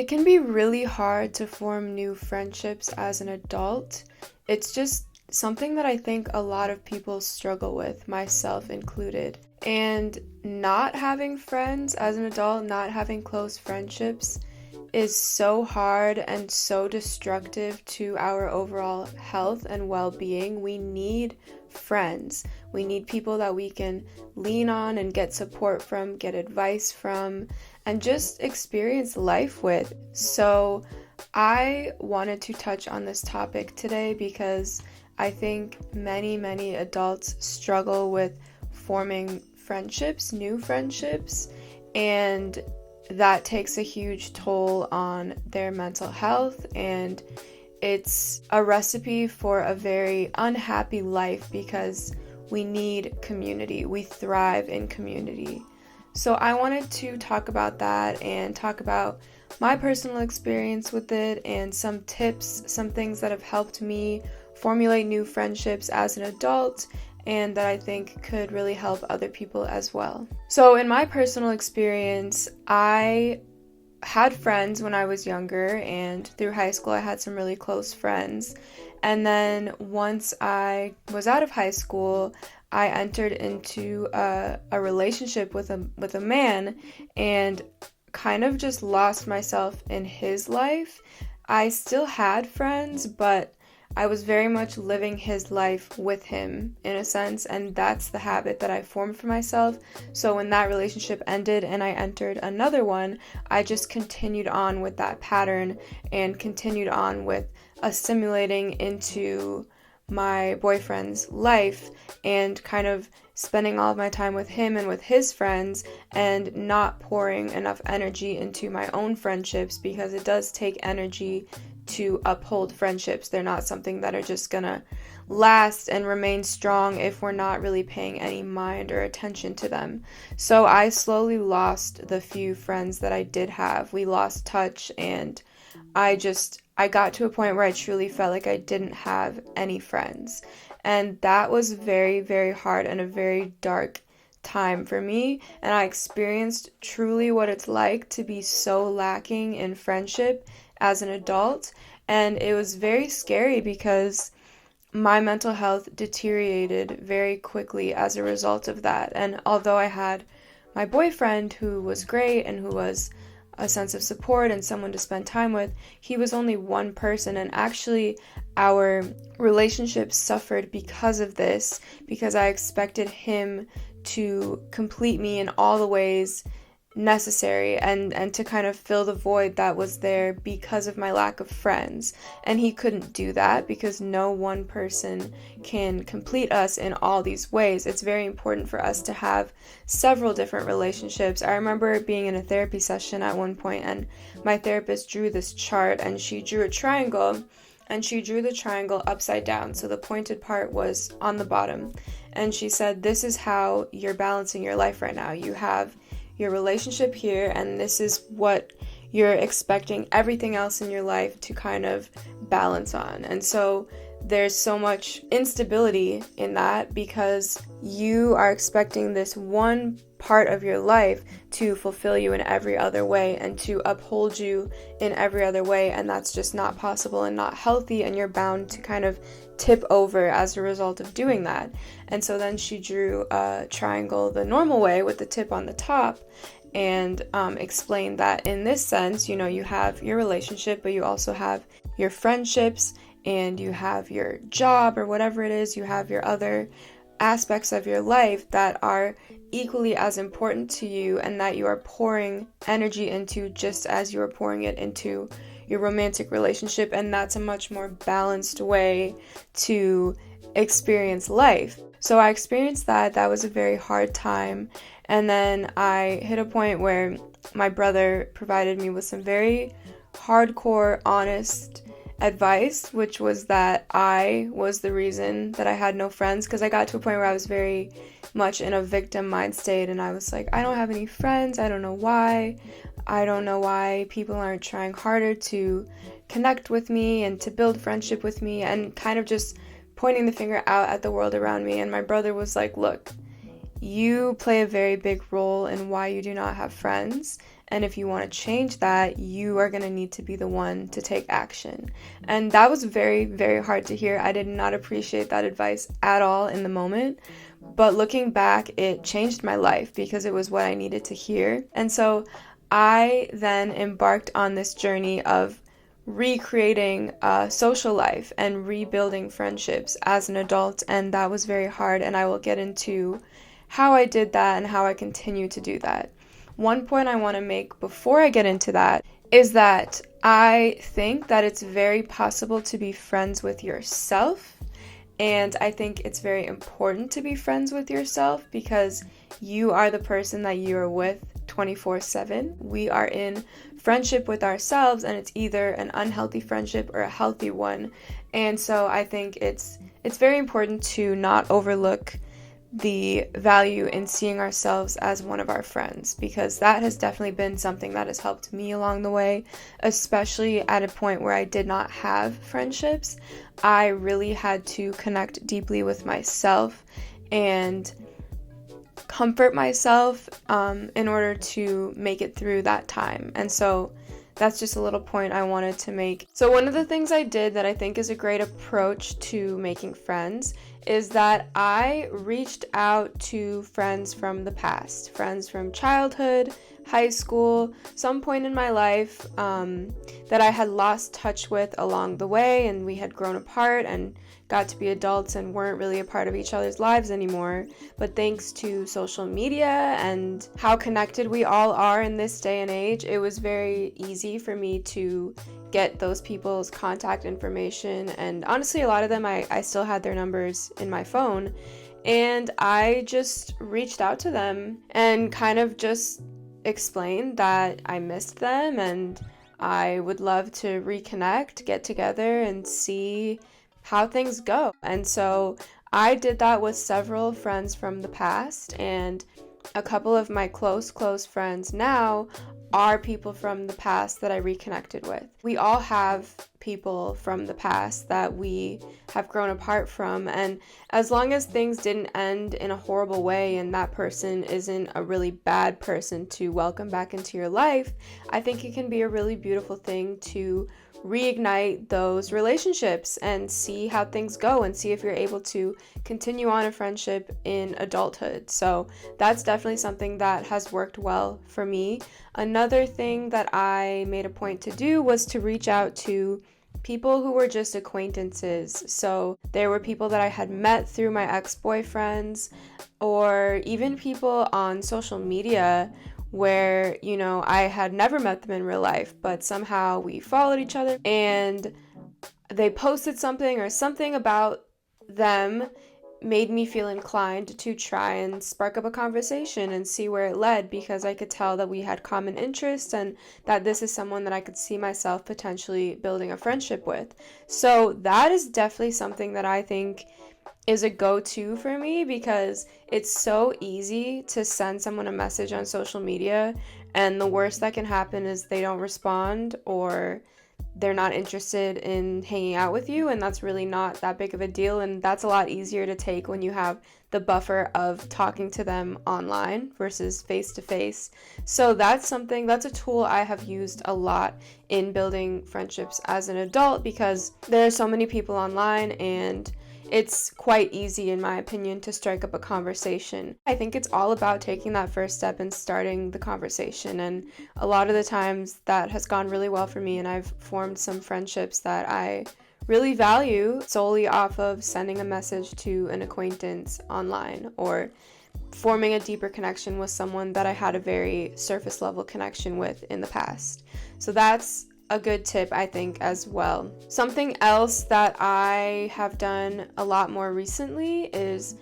It can be really hard to form new friendships as an adult. It's just something that I think a lot of people struggle with, myself included. And not having friends as an adult, not having close friendships, is so hard and so destructive to our overall health and well-being. We need friends. We need people that we can lean on and get support from, get advice from, and just experience life with. So I wanted to touch on this topic today because I think many adults struggle with forming friendships, new friendships, and that takes a huge toll on their mental health, and it's a recipe for a very unhappy life because we need community. We thrive in community. So I wanted to talk about that and talk about my personal experience with it and some tips, some things that have helped me formulate new friendships as an adult and that I think could really help other people as well. So in my personal experience, I had friends when I was younger, and through high school I had some really close friends. And then once I was out of high school, I entered into a relationship with a man and kind of just lost myself in his life. I still had friends, but I was very much living his life with him in a sense, and that's the habit that I formed for myself. So when that relationship ended and I entered another one, I just continued on with that pattern and continued on with assimilating into my boyfriend's life and kind of spending all of my time with him and with his friends and not pouring enough energy into my own friendships, because it does take energy to uphold friendships. They're not something that are just gonna last and remain strong if we're not really paying any mind or attention to them. So I slowly lost the few friends that I did have. We lost touch, and I got to a point where I truly felt like I didn't have any friends. And that was very hard and a very dark time for me, and I experienced truly what it's like to be so lacking in friendship as an adult. And it was very scary because my mental health deteriorated very quickly as a result of that. And although I had my boyfriend, who was great and who was a sense of support and someone to spend time with, he was only one person, and actually our relationship suffered because of this, because I expected him to complete me in all the ways necessary and to kind of fill the void that was there because of my lack of friends. And he couldn't do that because no one person can complete us in all these ways. It's very important for us to have several different relationships. I remember being in a therapy session at one point, and my therapist drew this chart, and she drew a triangle, and she drew the triangle upside down, so the pointed part was on the bottom. And she said, this is how you're balancing your life right now. You have your relationship here, and this is what you're expecting everything else in your life to kind of balance on. And so there's so much instability in that because you are expecting this one part of your life to fulfill you in every other way and to uphold you in every other way, and that's just not possible and not healthy, and you're bound to kind of tip over as a result of doing that. And so then she drew a triangle the normal way with the tip on the top, and explained that in this sense, you know, you have your relationship, but you also have your friendships, and you have your job or whatever it is, you have your other aspects of your life that are equally as important to you and that you are pouring energy into just as you are pouring it into your romantic relationship. And that's a much more balanced way to experience life. So I experienced that. That was a very hard time. And then I hit a point where my brother provided me with some very hardcore, honest advice, which was that I was the reason that I had no friends, because I got to a point where I was very much in a victim mind state, and I was like, I don't have any friends, I don't know why people aren't trying harder to connect with me and to build friendship with me, and kind of just pointing the finger out at the world around me. And my brother was like, look, you play a very big role in why you do not have friends, And if you want to change that, you are going to need to be the one to take action. And that was very, very hard to hear. I did not appreciate that advice at all in the moment. But looking back, it changed my life because it was what I needed to hear. And so I then embarked on this journey of recreating a social life and rebuilding friendships as an adult, and that was very hard, and I will get into how I did that and how I continue to do that. One point I want to make before I get into that is that I think that it's very possible to be friends with yourself, and I think it's very important to be friends with yourself because you are the person that you are with 24/7. We are in friendship with ourselves, and it's either an unhealthy friendship or a healthy one. And so I think it's very important to not overlook the value in seeing ourselves as one of our friends, because that has definitely been something that has helped me along the way, especially at a point where I did not have friendships. I really had to connect deeply with myself and comfort myself in order to make it through that time. And so that's just a little point I wanted to make. So one of the things I did that I think is a great approach to making friends is that I reached out to friends from the past, friends from childhood, high school, some point in my life that I had lost touch with along the way, and we had grown apart and got to be adults and weren't really a part of each other's lives anymore. But thanks to social media and how connected we all are in this day and age, it was very easy for me to get those people's contact information. And honestly, a lot of them, I still had their numbers in my phone. And I just reached out to them and kind of just explained that I missed them and I would love to reconnect, get together, and see how things go. And so I did that with several friends from the past, and a couple of my close friends now are people from the past that I reconnected with. We all have people from the past that we have grown apart from, and as long as things didn't end in a horrible way and that person isn't a really bad person to welcome back into your life, I think it can be a really beautiful thing to reignite those relationships and see how things go and see if you're able to continue on a friendship in adulthood. So that's definitely something that has worked well for me. Another thing that I made a point to do was to reach out to people who were just acquaintances. So there were people that I had met through my ex-boyfriends, or even people on social media where, you know, I had never met them in real life, but somehow we followed each other and they posted something, or something about them made me feel inclined to try and spark up a conversation and see where it led, because I could tell that we had common interests and that this is someone that I could see myself potentially building a friendship with. So that is definitely something that I think is a go-to for me, because it's so easy to send someone a message on social media and the worst that can happen is they don't respond or they're not interested in hanging out with you, and that's really not that big of a deal, and that's a lot easier to take when you have the buffer of talking to them online versus face-to-face. So that's a tool I have used a lot in building friendships as an adult, because there are so many people online and it's quite easy, in my opinion, to strike up a conversation. I think it's all about taking that first step and starting the conversation, and a lot of the times that has gone really well for me, and I've formed some friendships that I really value solely off of sending a message to an acquaintance online or forming a deeper connection with someone that I had a very surface level connection with in the past. So that's a good tip, I think, as well. Something else that I have done a lot more recently is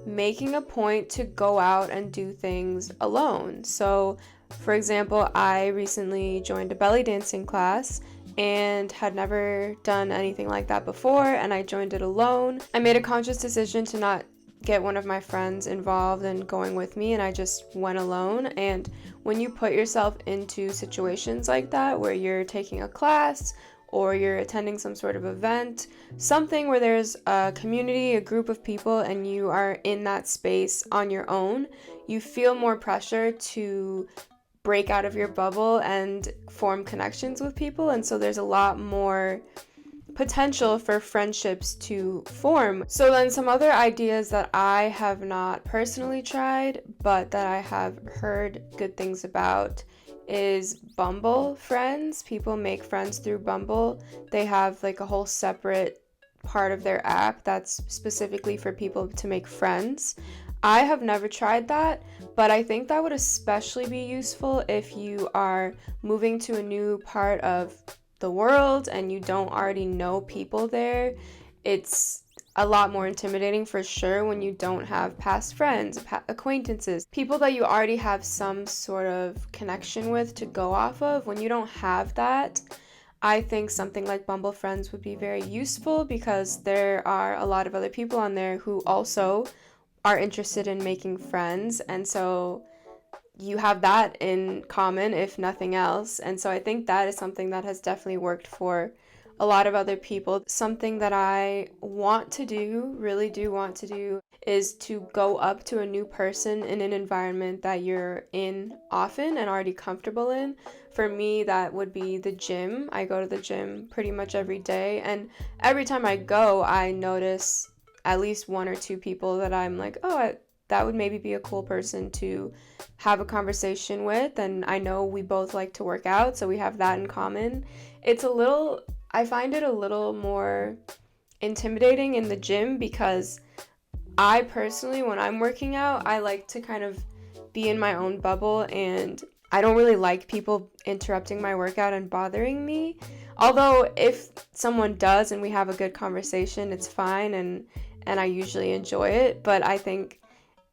making a point to go out and do things alone. So, for example, I recently joined a belly dancing class and had never done anything like that before, and I joined it alone. I made a conscious decision to not get one of my friends involved and going with me, and I just went alone. And when you put yourself into situations like that, where you're taking a class or you're attending some sort of event, something where there's a community, a group of people, and you are in that space on your own, you feel more pressure to break out of your bubble and form connections with people. And so there's a lot more potential for friendships to form. So then some other ideas that I have not personally tried, but that I have heard good things about is Bumble friends. People make friends through Bumble. They have like a whole separate part of their app that's specifically for people to make friends. I have never tried that, but I think that would especially be useful if you are moving to a new part of the world and you don't already know people there. It's a lot more intimidating for sure when you don't have past friends, acquaintances, people that you already have some sort of connection with to go off of. When you don't have that, I think something like Bumble Friends would be very useful because there are a lot of other people on there who also are interested in making friends, and so you have that in common, if nothing else. And so I think that is something that has definitely worked for a lot of other people. Something that I want to do, really do want to do, is to go up to a new person in an environment that you're in often and already comfortable in. For me, that would be the gym. I go to the gym pretty much every day, and every time I go, I notice at least one or two people that I'm like, oh, that would maybe be a cool person to have a conversation with. And I know we both like to work out, so we have that in common. I find it a little more intimidating in the gym because I personally, when I'm working out, I like to kind of be in my own bubble, and I don't really like people interrupting my workout and bothering me. Although if someone does and we have a good conversation, it's fine, and I usually enjoy it. But I think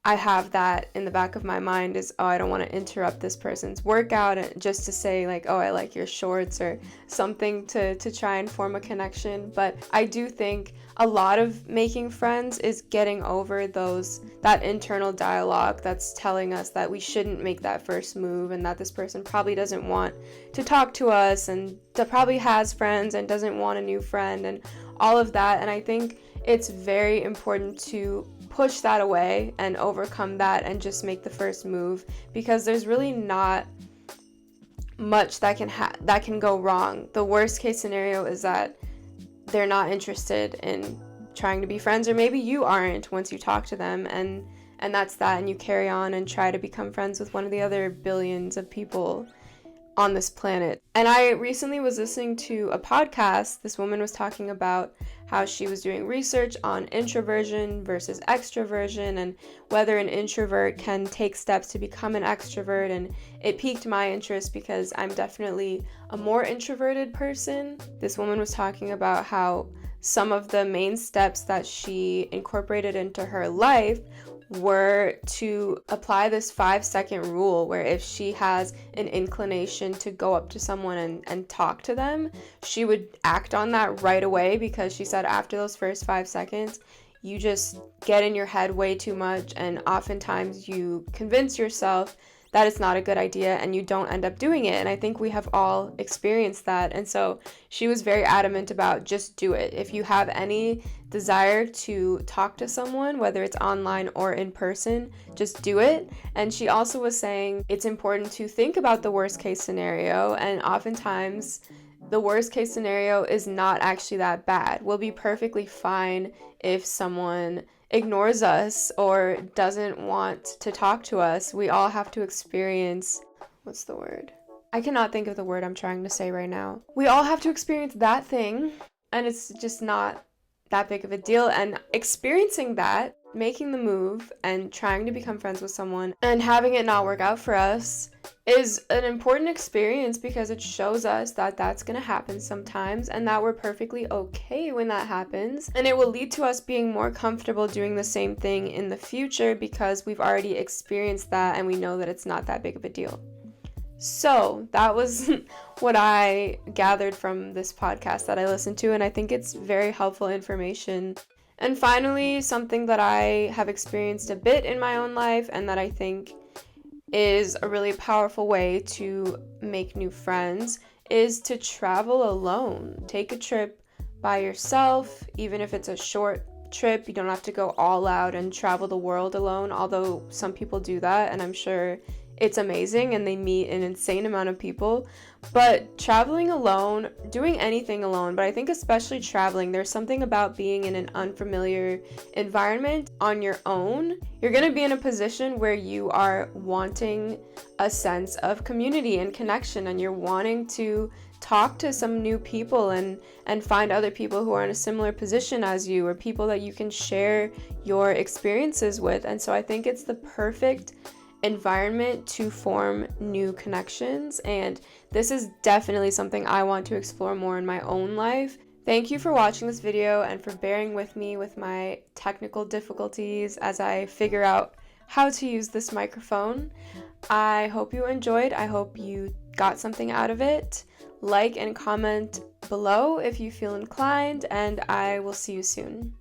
I have that in the back of my mind is, oh, I don't want to interrupt this person's workout just to say like, oh, I like your shorts or something to try and form a connection. But I do think a lot of making friends is getting over that internal dialogue that's telling us that we shouldn't make that first move and that this person probably doesn't want to talk to us and that probably has friends and doesn't want a new friend and all of that. And I think it's very important to push that away and overcome that and just make the first move, because there's really not much that can go wrong. The worst case scenario is that they're not interested in trying to be friends, or maybe you aren't once you talk to them, and that's that, and you carry on and try to become friends with one of the other billions of people on this planet. And I recently was listening to a podcast. This woman was talking about how she was doing research on introversion versus extroversion and whether an introvert can take steps to become an extrovert. And it piqued my interest because I'm definitely a more introverted person. This woman was talking about how some of the main steps that she incorporated into her life were to apply this 5-second rule, where if she has an inclination to go up to someone and talk to them, she would act on that right away, because she said after those first 5 seconds, you just get in your head way too much, and oftentimes you convince yourself that it's not a good idea and you don't end up doing it. And I think we have all experienced that. And so she was very adamant about just do it. If you have any desire to talk to someone, whether it's online or in person, just do it. And she also was saying it's important to think about the worst case scenario, and oftentimes the worst case scenario is not actually that bad. We'll be perfectly fine if someone ignores us or doesn't want to talk to us. We all have to experience, what's the word? I cannot think of the word I'm trying to say right now. We all have to experience that thing, and it's just not that big of a deal. And experiencing that, making the move and trying to become friends with someone and having it not work out for us is an important experience, because it shows us that that's going to happen sometimes and that we're perfectly okay when that happens. And it will lead to us being more comfortable doing the same thing in the future, because we've already experienced that and we know that it's not that big of a deal. So that was what I gathered from this podcast that I listened to, and I think it's very helpful information. And finally, something that I have experienced a bit in my own life and that I think is a really powerful way to make new friends is to travel alone. Take a trip by yourself, even if it's a short trip. You don't have to go all out and travel the world alone, although some people do that, and I'm sure it's amazing and they meet an insane amount of people. But traveling alone, doing anything alone, but I think especially traveling, there's something about being in an unfamiliar environment on your own. You're going to be in a position where you are wanting a sense of community and connection, and you're wanting to talk to some new people and find other people who are in a similar position as you, or people that you can share your experiences with. And so I think it's the perfect environment to form new connections, and this is definitely something I want to explore more in my own life. Thank you for watching this video and for bearing with me with my technical difficulties as I figure out how to use this microphone. I hope you enjoyed. I hope you got something out of it. Like and comment below if you feel inclined, and I will see you soon.